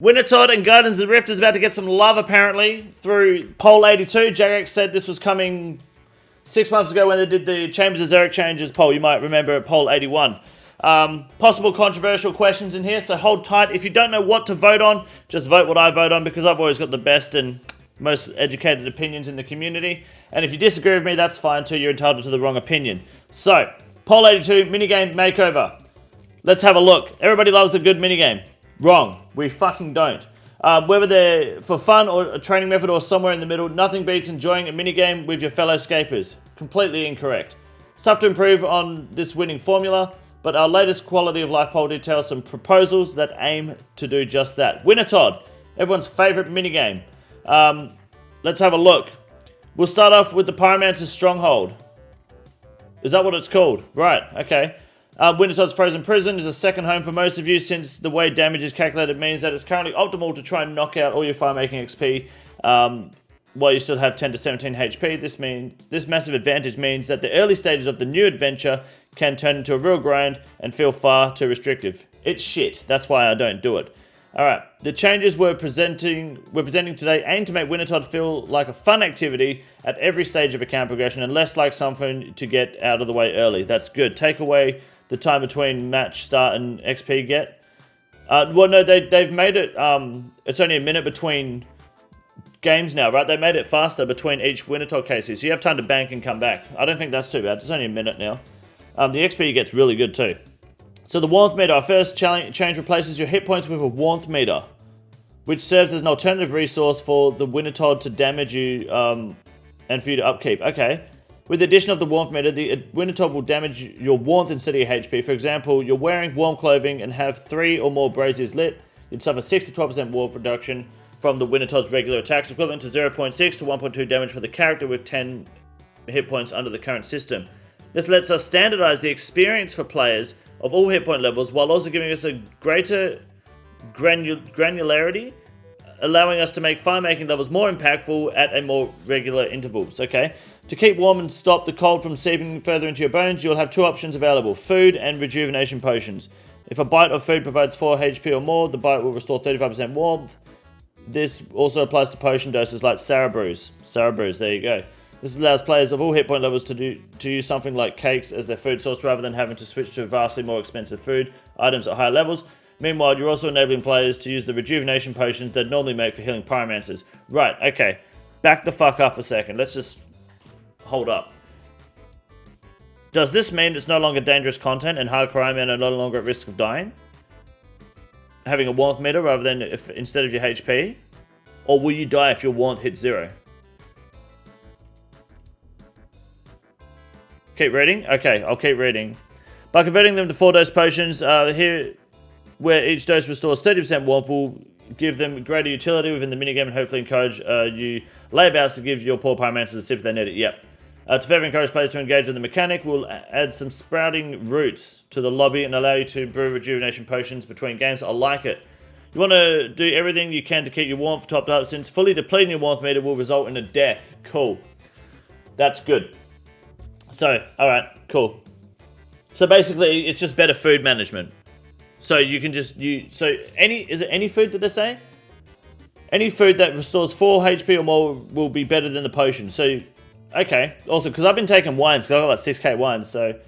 Wintertodt and Guardians of the Rift is about to get some love, apparently, through Poll 82. Jagex said this was coming 6 months ago when they did the Chambers of Xeric changes poll. You might remember at Poll 81. Possible controversial questions in here, so hold tight. If you don't know what to vote on, just vote what I vote on, because I've always got the best and most educated opinions in the community. And if you disagree with me, that's fine too. You're entitled to the wrong opinion. So, Poll 82, minigame makeover. Let's have a look. Everybody loves a good minigame. Wrong. We fucking don't. Whether they're for fun or a training method or somewhere in the middle, nothing beats enjoying a minigame with your fellow scapers. Completely incorrect. Stuff to improve on this winning formula, but our latest quality of life poll details some proposals that aim to do just that. Wintertodt, everyone's favourite minigame. Let's have a look. We'll start off with the Pyromancer's Stronghold. Is that what it's called? Right, okay. Wintertott's Frozen Prison is a second home for most of you, since the way damage is calculated means that it's currently optimal to try and knock out all your fire-making XP while you still have 10 to 17 HP. This massive advantage means that the early stages of the new adventure can turn into a real grind and feel far too restrictive. It's shit. That's why I don't do it. Alright, the changes we're presenting today aim to make Wintertodt feel like a fun activity at every stage of account progression and less like something to get out of the way early. That's good. Take away the time between match start and XP get. Well, no, they've made it, it's only a minute between games now, right? They made it faster between each Wintertodt cases, so you have time to bank and come back. I don't think that's too bad. It's only a minute now. The XP gets really good too. So the warmth meter, our first change replaces your hit points with a warmth meter, which serves as an alternative resource for the Wintertodt to damage you and for you to upkeep. Okay. With the addition of the warmth meter, the Wintertodt will damage your warmth instead of your HP. For example, you're wearing warm clothing and have 3 or more braziers lit, you'd suffer 6 to 12% warmth reduction from the Wintertott's regular attacks, equivalent to 0.6 to 1.2 damage for the character with 10 hit points under the current system. This lets us standardize the experience for players of all hit point levels, while also giving us a greater granularity, allowing us to make fire-making levels more impactful at a more regular intervals, okay? To keep warm and stop the cold from seeping further into your bones, you'll have 2 options available: food and rejuvenation potions. If a bite of food provides 4 HP or more, the bite will restore 35% warmth. This also applies to potion doses like Sarabrews. Sarabrews, there you go. This allows players of all hit point levels to use something like cakes as their food source rather than having to switch to vastly more expensive food items at higher levels. Meanwhile, you're also enabling players to use the rejuvenation potions that normally make for healing pyromancers. Right, okay. Back the fuck up a second. Let's just hold up. Does this mean it's no longer dangerous content and hardcore Ironmen are no longer at risk of dying? Having a warmth meter rather than instead of your HP? Or will you die if your warmth hits 0? Keep reading? Okay, I'll keep reading. By converting them to 4-dose potions, here where each dose restores 30% warmth, will give them greater utility within the minigame and hopefully encourage you layabouts to give your poor pyromancers a sip if they need it. Yep. To further encourage players to engage with the mechanic, we'll add some sprouting roots to the lobby and allow you to brew rejuvenation potions between games. I like it. You want to do everything you can to keep your warmth topped up, since fully depleting your warmth meter will result in a death. Cool. That's good. So, alright, cool. So basically, it's just better food management. So you can just, is it any food, did they say? Any food that restores 4 HP or more will be better than the potion. So, okay, also, because I've been taking wines, because I've got like 6k wines, so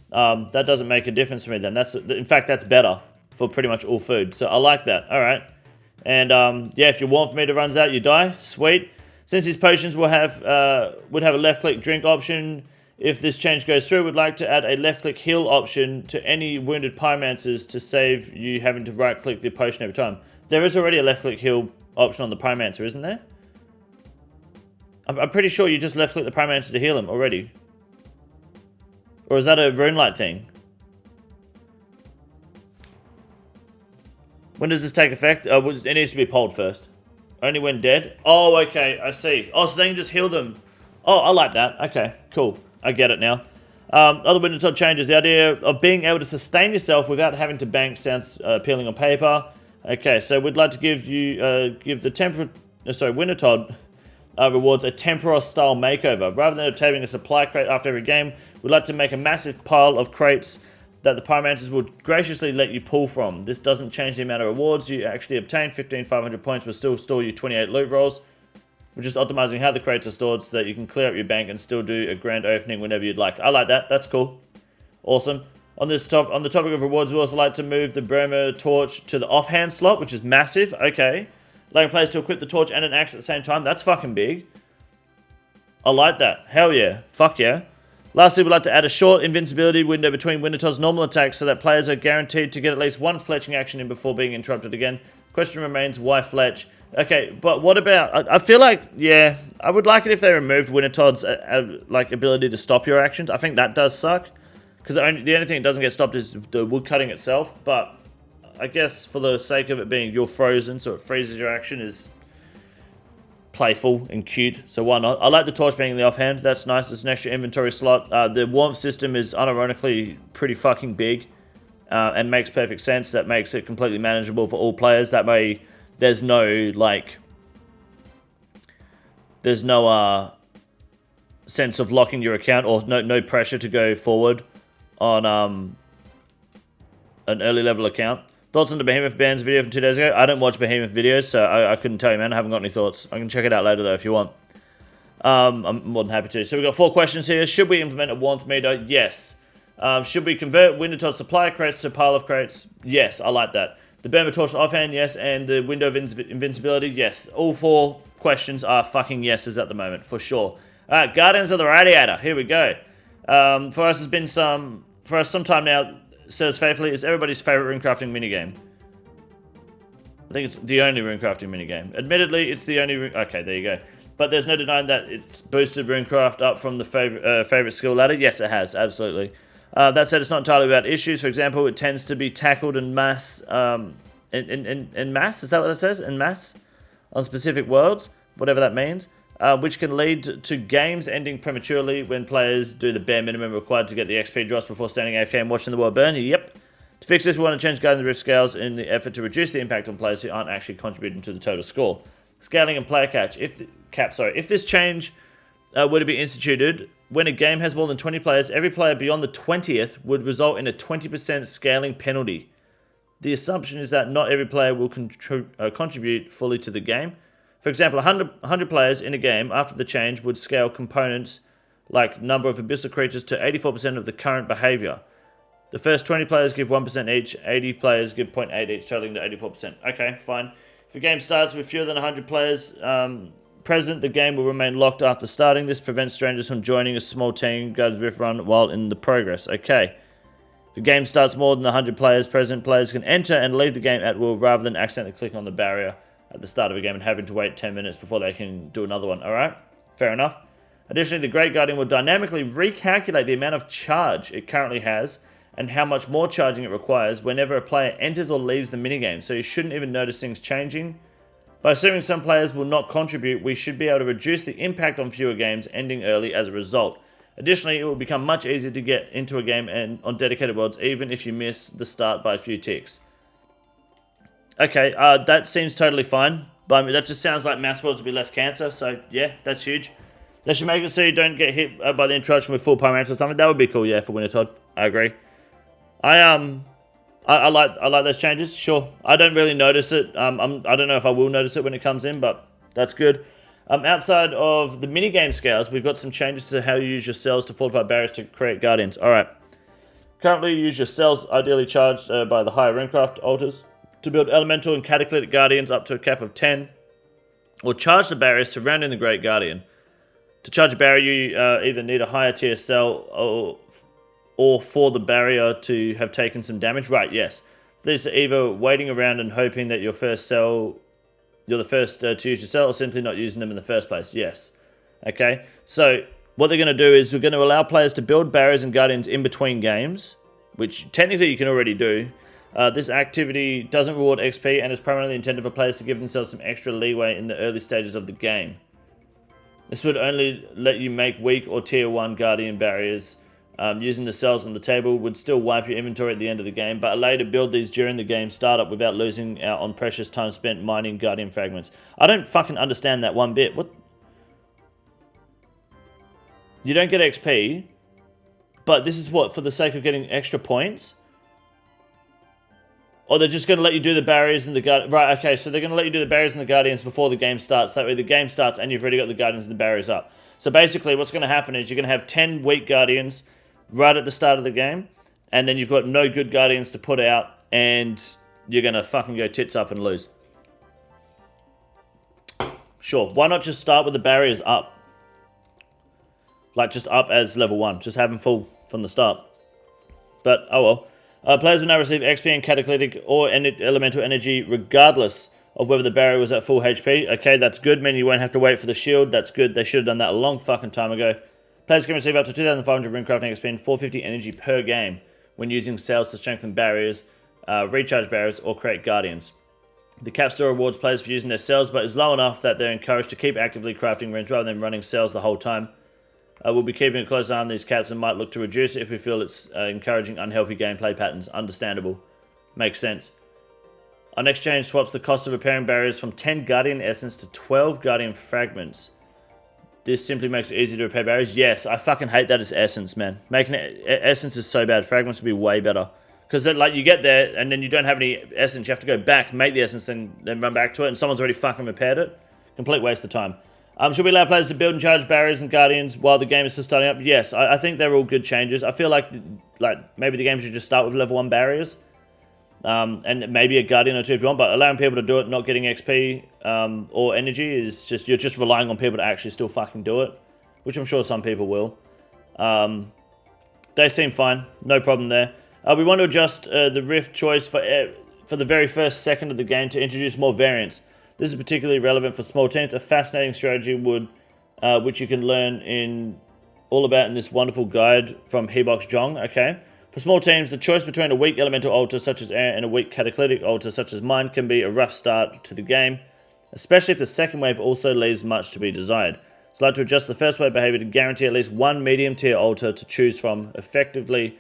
that doesn't make a difference for me then. In fact, that's better for pretty much all food. So I like that, alright. And yeah, if your warmth meter runs out, you die, sweet. Since these potions would have a left-click drink option, if this change goes through, we'd like to add a left-click heal option to any wounded pyromancers to save you having to right-click the potion every time. There is already a left-click heal option on the pyromancer, isn't there? I'm pretty sure you just left-click the pyromancer to heal him already. Or is that a rune light thing? When does this take effect? It needs to be polled first. Only when dead? Oh, okay, I see. Oh, so they can just heal them. Oh, I like that. Okay, cool. I get it now. Other Wintertodt changes. The idea of being able to sustain yourself without having to bank sounds appealing on paper. Okay, so we'd like to give the Wintertodt rewards a Temporos-style makeover. Rather than obtaining a supply crate after every game, we'd like to make a massive pile of crates that the Pyromancers will graciously let you pull from. This doesn't change the amount of rewards you actually obtain. 15,500 points will still store you 28 loot rolls. We're just optimizing how the crates are stored so that you can clear up your bank and still do a grand opening whenever you'd like. I like that. That's cool. Awesome. On the topic of rewards, we also like to move the Burma torch to the offhand slot, which is massive. Okay. Allowing players to equip the torch and an axe at the same time. That's fucking big. I like that. Hell yeah. Fuck yeah. Lastly, we'd like to add a short invincibility window between Wintertott's normal attacks so that players are guaranteed to get at least one fletching action in before being interrupted again. Question remains, why fletch? Okay, but what about... I feel like, yeah, I would like it if they removed Wintertott's like ability to stop your actions. I think that does suck. Because the only thing that doesn't get stopped is the wood cutting itself. But I guess for the sake of it being you're frozen, so it freezes your action, is playful and cute, so why not? I like the torch being in the offhand. That's nice. It's an extra inventory slot. The warmth system is unironically pretty fucking big and makes perfect sense. That makes it completely manageable for all players. That way there's no like sense of locking your account or no pressure to go forward on an early level account. Thoughts on the Behemoth Bands video from 2 days ago? I don't watch Behemoth videos, so I couldn't tell you, man. I haven't got any thoughts. I can check it out later, though, if you want. I'm more than happy to. So we've got 4 questions here. Should we implement a warmth meter? Yes. Should we convert Wintertodt supply crates to pile of crates? Yes, I like that. The Burma Torch offhand? Yes. And the window of invincibility? Yes. All 4 questions are fucking yeses at the moment, for sure. Alright, Guardians of the Radiator. Here we go. For us, has been some time now. Says faithfully, it's everybody's favorite runecrafting minigame. I think it's the only runecrafting minigame. Admittedly, it's the only okay, there you go. But there's no denying that it's boosted runecraft up from the favorite skill ladder. Yes, it has, absolutely. That said, it's not entirely about issues. For example, it tends to be tackled in mass, in mass, is that what it says? In mass? On specific worlds, whatever that means. Which can lead to games ending prematurely when players do the bare minimum required to get the XP drops before standing AFK and watching the world burn. Yep. To fix this, we want to change Guardians of the Rift scales in the effort to reduce the impact on players who aren't actually contributing to the total score. Scaling and player catch. If this change were to be instituted, when a game has more than 20 players, every player beyond the 20th would result in a 20% scaling penalty. The assumption is that not every player will contribute fully to the game. For example, 100 players in a game after the change would scale components like number of abyssal creatures to 84% of the current behavior. The first 20 players give 1% each, 80 players give 0.8 each, totaling to 84%. Okay, fine. If a game starts with fewer than 100 players present, the game will remain locked after starting. This prevents strangers from joining a small team Guardians of the Rift run while in the progress. Okay. If the game starts more than 100 players present, players can enter and leave the game at will rather than accidentally clicking on the barrier at the start of a game and having to wait 10 minutes before they can do another one. Alright, fair enough. Additionally, the Great Guardian will dynamically recalculate the amount of charge it currently has and how much more charging it requires whenever a player enters or leaves the minigame, so you shouldn't even notice things changing. By assuming some players will not contribute, we should be able to reduce the impact on fewer games ending early as a result. Additionally, it will become much easier to get into a game and on dedicated worlds even if you miss the start by a few ticks. Okay, that seems totally fine. But I mean, that just sounds like mass worlds will be less cancer, so yeah, that's huge. They should make it so you don't get hit by the introduction with full pyromancer or something. That would be cool, yeah, for Wintertodt. I agree. I like those changes, sure. I don't really notice it. I don't know if I will notice it when it comes in, but that's good. Outside of the minigame scales, we've got some changes to how you use your cells to fortify barriers to create guardians. Alright. Currently, you use your cells ideally charged by the higher runecraft altars to build elemental and cataclysmic guardians up to a cap of 10, or charge the barriers surrounding the Great Guardian. To charge a barrier, you either need a higher tier cell or for the barrier to have taken some damage. Right, yes. This is either waiting around and hoping that you're the first to use your cell, or simply not using them in the first place. Yes. Okay, so what they're going to do is we're going to allow players to build barriers and guardians in between games, which technically you can already do. This activity doesn't reward XP and is primarily intended for players to give themselves some extra leeway in the early stages of the game. This would only let you make weak or tier 1 guardian barriers. Using the cells on the table would still wipe your inventory at the end of the game, but allow you to build these during the game startup without losing out on precious time spent mining guardian fragments. I don't fucking understand that one bit. What? You don't get XP, but this is what, for the sake of getting extra points? Or they're just going to let you do the barriers and the guard. Right, okay, so they're going to let you do the barriers and the guardians before the game starts. That way the game starts and you've already got the guardians and the barriers up. So basically what's going to happen is you're going to have 10 weak guardians right at the start of the game. And then you've got no good guardians to put out. And you're going to fucking go tits up and lose. Sure, why not just start with the barriers up? Like just up as level 1. Just have them full from the start. But, oh well. Players will now receive XP and Cataclysmic or Elemental Energy regardless of whether the barrier was at full HP. Okay, that's good, meaning you won't have to wait for the shield. That's good. They should have done that a long fucking time ago. Players can receive up to 2,500 runecrafting XP and 450 energy per game when using cells to strengthen barriers, recharge barriers, or create guardians. The cap still rewards players for using their cells, but is low enough that they're encouraged to keep actively crafting runes rather than running cells the whole time. We'll be keeping a close eye on these caps and might look to reduce it if we feel it's encouraging unhealthy gameplay patterns. Understandable. Makes sense. Our next change swaps the cost of repairing barriers from 10 Guardian Essence to 12 Guardian Fragments. This simply makes it easy to repair barriers. Yes, I fucking hate that it's Essence, man. Making it Essence is so bad. Fragments would be way better. Because like you get there and then you don't have any Essence. You have to go back, make the Essence, and then run back to it. And someone's already fucking repaired it. Complete waste of time. Should we allow players to build and charge barriers and guardians while the game is still starting up? Yes, I think they're all good changes. I feel like maybe the game should just start with level 1 barriers. And maybe a guardian or two if you want, but allowing people to do it, not getting XP or energy is just, you're just relying on people to actually still fucking do it. Which I'm sure some people will. They seem fine, no problem there. We want to adjust the Rift choice for the very first second of the game to introduce more variants. This is particularly relevant for small teams. A fascinating strategy which you can learn all about in this wonderful guide from P.O Box Jong. Okay. For small teams, the choice between a weak elemental altar such as air and a weak cataclysmic altar such as mine can be a rough start to the game, especially if the second wave also leaves much to be desired. So I'd like to adjust the first wave behavior to guarantee at least one medium tier altar to choose from, effectively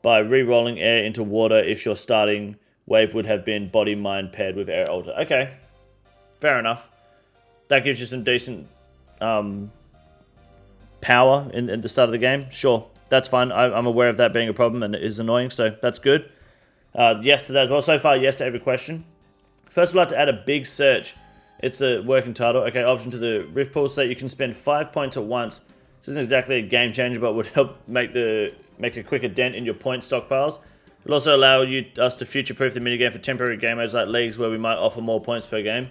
by re-rolling air into water if your starting wave would have been body mine paired with air altar. Okay. Fair enough. That gives you some decent power in the start of the game. Sure, that's fine. I'm aware of that being a problem and it is annoying, so that's good. Yes to that as well. So far, yes to every question. First, we'd like to add a big search. It's a working title. Okay, option to the Rift Pool so that you can spend 5 points at once. This isn't exactly a game changer, but would help make a quicker dent in your point stockpiles. It'll also allow us to future-proof the minigame for temporary game modes like leagues where we might offer more points per game.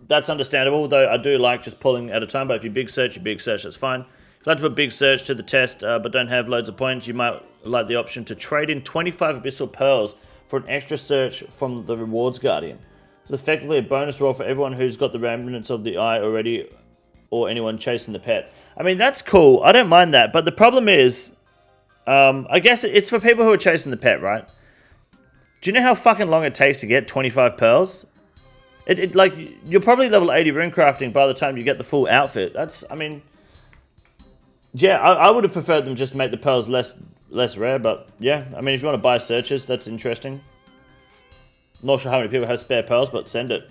That's understandable, though I do like just pulling at a time, but if you big search, that's fine. If you'd like to put big search to the test, but don't have loads of points, you might like the option to trade in 25 Abyssal Pearls for an extra search from the Rewards Guardian. It's effectively a bonus roll for everyone who's got the remnants of the eye already, or anyone chasing the pet. I mean, that's cool, I don't mind that, but the problem is, I guess it's for people who are chasing the pet, right? Do you know how fucking long it takes to get 25 pearls? Like, you're probably level 80 runecrafting by the time you get the full outfit. That's, I mean... Yeah, I would have preferred them just to make the pearls less rare, but yeah. I mean, if you want to buy searches, that's interesting. Not sure how many people have spare pearls, but send it.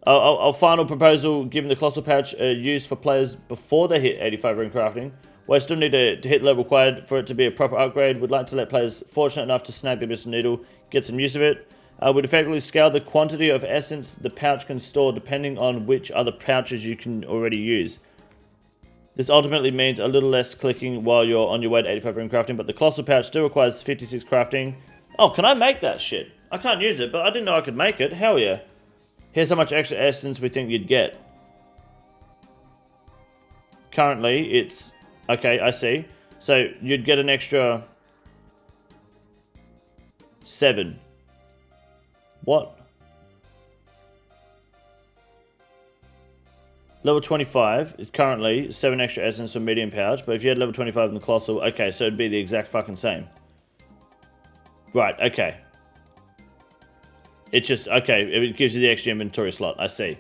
Our final proposal, given the Colossal Pouch used for players before they hit 85 runecrafting, where they still need to hit the level required for it to be a proper upgrade, would like to let players fortunate enough to snag the Abyssal Needle get some use of it. Would effectively scale the quantity of essence the pouch can store depending on which other pouches you can already use. This ultimately means a little less clicking while you're on your way to 85 runecrafting, but the Colossal Pouch still requires 56 crafting. Oh, can I make that shit? I can't use it, but I didn't know I could make it. Hell yeah. Here's how much extra essence we think you'd get. Currently, it's... Okay, I see. So, you'd get an extra... 7. What? Level 25 is currently 7 extra essence for medium pouch, but if you had level 25 in the Colossal, okay, so it'd be the exact fucking same. Right, okay. It's just, okay, it gives you the extra inventory slot, I see.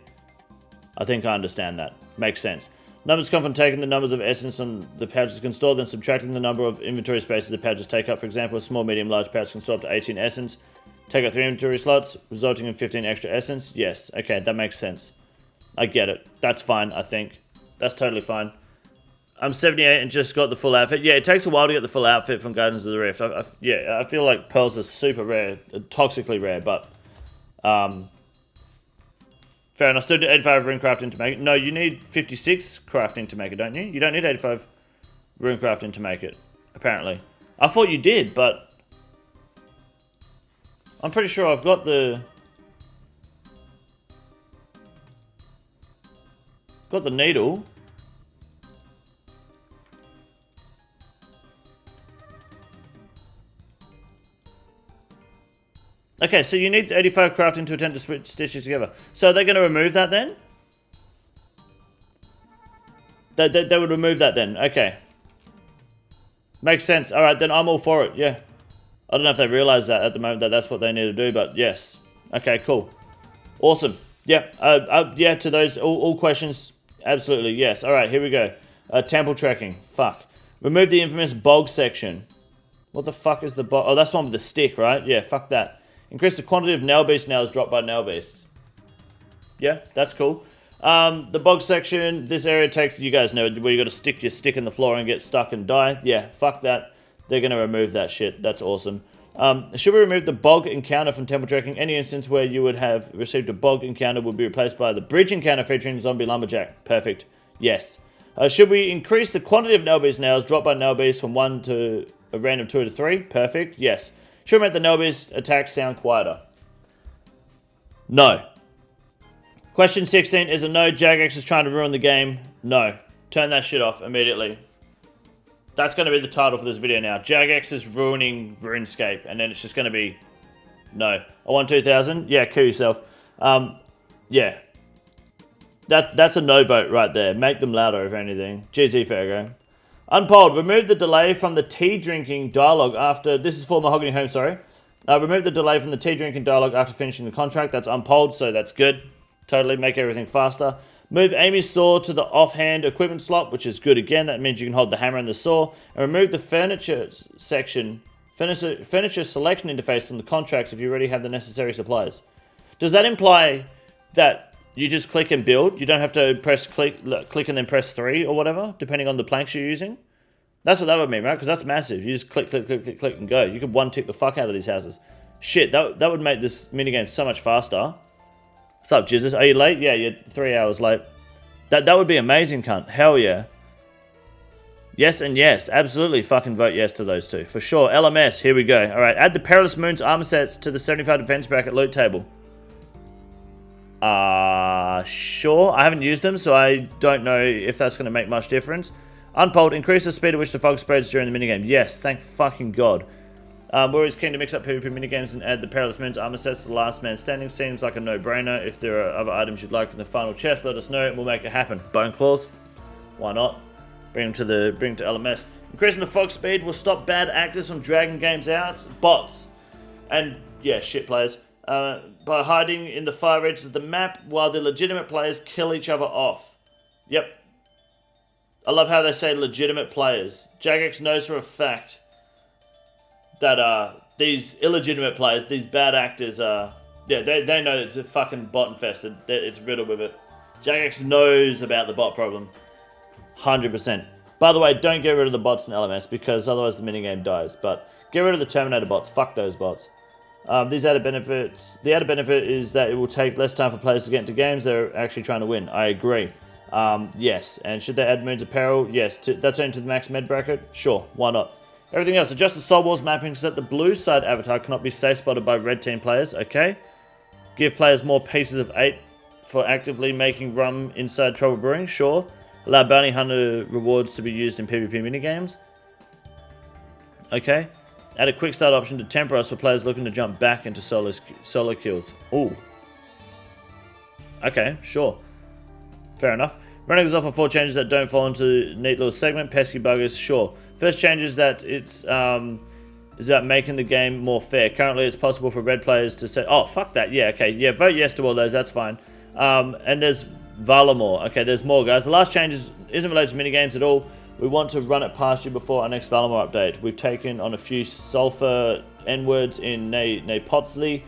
I think I understand that. Makes sense. Numbers come from taking the numbers of essence on the pouches can store, then subtracting the number of inventory spaces the pouches take up. For example, a small, medium, large pouch can store up to 18 essence. Take out 3 inventory slots, resulting in 15 extra essence. Yes, okay, that makes sense. I get it. That's fine, I think. That's totally fine. I'm 78 and just got the full outfit. Yeah, it takes a while to get the full outfit from Guardians of the Rift. Yeah, I feel like pearls are super rare, toxically rare, but fair enough. Still do 85 rune crafting to make it. No, you need 56 crafting to make it, don't you? You don't need 85 rune crafting to make it, apparently. I thought you did, but I'm pretty sure I've got the needle. Okay, so you need 85 crafting to attempt to stitch it together. So are they going to remove that then? They would remove that then. Okay. Makes sense. All right, then I'm all for it. Yeah. I don't know if they realize that at the moment that that's what they need to do, but yes. Okay, cool. Awesome. Yeah. Yeah, to those all questions, absolutely yes. All right, here we go. Temple trekking. Fuck. Remove the infamous bog section. What the fuck is the bog? Oh, that's the one with the stick, right? Yeah, fuck that. Increase the quantity of nail beast nails dropped by nail beasts. Yeah, that's cool. The bog section, this area takes, you guys know, where you got to stick your stick in the floor and get stuck and die. Yeah, fuck that. They're going to remove that shit. That's awesome. Should we remove the bog encounter from temple trekking? Any instance where you would have received a bog encounter would be replaced by the bridge encounter featuring zombie lumberjack. Perfect. Yes. Should we increase the quantity of nail beast nails dropped by nail beasts from 1 to a random 2 to 3? Perfect. Yes. Should we make the nail beast attacks sound quieter? No. Question 16 is a no. Jagex is trying to ruin the game. No. Turn that shit off immediately. That's going to be the title for this video now. Jagex is ruining RuneScape. And then it's just going to be no. I want 2,000? Yeah, kill yourself. Yeah. That's a no vote right there. Make them louder if anything. GZ Fairgo. Unpolled. Remove the delay from the tea drinking dialogue after... This is for Mahogany Home, sorry. Remove the delay from the tea drinking dialogue after finishing the contract. That's unpolled, so that's good. Totally make everything faster. Move Amy's saw to the offhand equipment slot, which is good again. That means you can hold the hammer and the saw. And remove the furniture section, furniture selection interface from the contracts if you already have the necessary supplies. Does that imply that you just click and build? You don't have to press click and then press 3 or whatever, depending on the planks you're using? That's what that would mean, right? Because that's massive. You just click, click, click, click, click, and go. You could one-tick the fuck out of these houses. Shit, that would make this minigame so much faster. What's up, Jizzes? Are you late? Yeah, you're 3 hours late. That would be amazing, cunt. Hell yeah. Yes and yes. Absolutely fucking vote yes to those two. For sure. LMS, here we go. Alright, add the Perilous Moons armor sets to the 75 defense bracket loot table. Sure. I haven't used them, so I don't know if that's going to make much difference. Unpolled, increase the speed at which the fog spreads during the minigame. Yes, thank fucking God. We're always keen to mix up PvP minigames and add the Perilous Moons armor sets to the last man standing. Seems like a no-brainer. If there are other items you'd like in the final chest, let us know and we'll make it happen. Bone claws? Why not? Bring them to LMS. Increasing the fog speed will stop bad actors from dragging games out. Bots. And, yeah, shit players. By hiding in the far edges of the map while the legitimate players kill each other off. Yep. I love how they say legitimate players. Jagex knows for a fact that these illegitimate players, these bad actors, yeah, they know it's a fucking bot infested. It's riddled with it. Jagex knows about the bot problem. 100%. By the way, don't get rid of the bots in LMS because otherwise the minigame dies. But get rid of the Terminator bots. Fuck those bots. These added benefits. The added benefit is that it will take less time for players to get into games they're actually trying to win. I agree. Yes. And should they add Moons of Peril? Yes. That's only to the max med bracket? Sure. Why not? Everything else. Adjust the Soul Wars mapping so that the blue side avatar cannot be safe spotted by red team players. Okay. Give players more pieces of 8 for actively making rum inside Trouble Brewing. Sure. Allow bounty hunter rewards to be used in PvP minigames. Okay. Add a quick start option to temper us for players looking to jump back into solo kills. Ooh. Okay, sure. Fair enough. Running us off on 4 changes that don't fall into neat little segment. Pesky buggers, sure. First change is that it's is about making the game more fair. Currently, it's possible for red players to say, oh, fuck that. Yeah, okay. Yeah, vote yes to all those. That's fine. And there's Valamore. Okay, there's more, guys. The last change isn't related to minigames at all. We want to run it past you before our next Valamore update. We've taken on a few sulfur N-words in Potsley.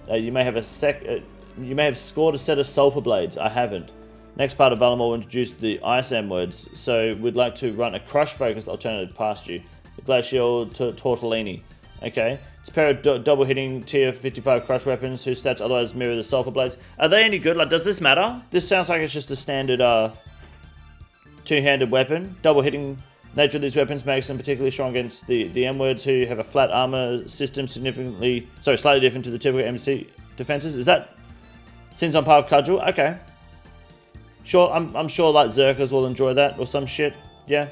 You may have scored a set of sulfur blades. I haven't. Next part of Valamore will introduce the ice M words, so we'd like to run a crush-focused alternative past you. The Glacial Tortellini. Okay. It's a pair of double-hitting tier 55 crush weapons whose stats otherwise mirror the Sulphur Blades. Are they any good? Like, does this matter? This sounds like it's just a standard two-handed weapon. Double-hitting nature of these weapons makes them particularly strong against the M-words who have a flat armor system slightly different to the typical MC defenses. Is that... Seems on par with Cudgel? Okay. Sure, I'm sure like Zerkers will enjoy that or some shit. Yeah.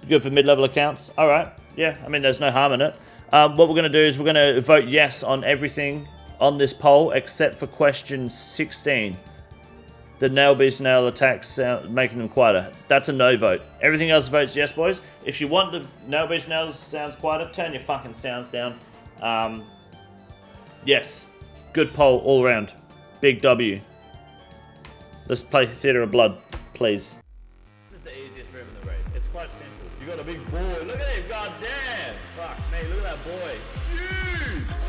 Good for mid-level accounts. Alright. Yeah, I mean, there's no harm in it. What we're going to do is we're going to vote yes on everything on this poll except for question 16. The nail beast nail attacks making them quieter. That's a no vote. Everything else votes yes, boys. If you want the nail beast nails sounds quieter, turn your fucking sounds down. Yes. Good poll all around. Big W. Let's play Theatre of Blood, please. This is the easiest room in the raid. It's quite simple. You got a big boy. Look at him. God damn. Fuck me. Look at that boy. It's huge.